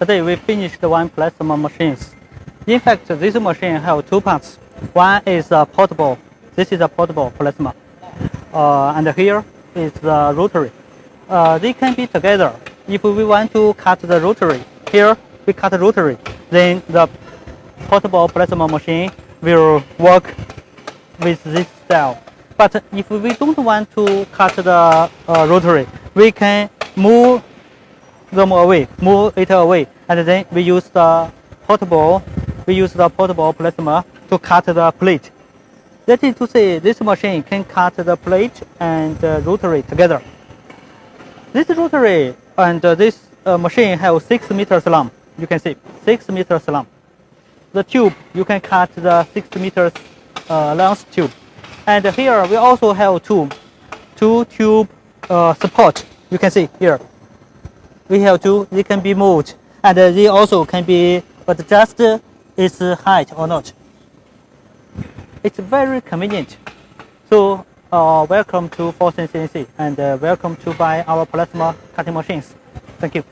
Today we finished one plasma machines. In fact, this machine has two parts. One is portable. This is a portable plasma. And here is the rotary. They can be together. If we want to cut the rotary, here we cut the rotary, then the portable plasma machine will work with this style. But if we don't want to cut the rotary, we can move it away, and then we use the portable plasma to cut the plate. That is to say, this machine can cut the plate and the rotary together. This rotary and this machine have 6 meters long. You can see 6 meters long. The tube, you can cut the 6 meters length tube. And here we also have two tube support. You can see here. We have two. They can be moved, and they also can be adjusted its height or not. It's very convenient. So welcome to FORSUN CNC, and welcome to buy our plasma cutting machines. Thank you.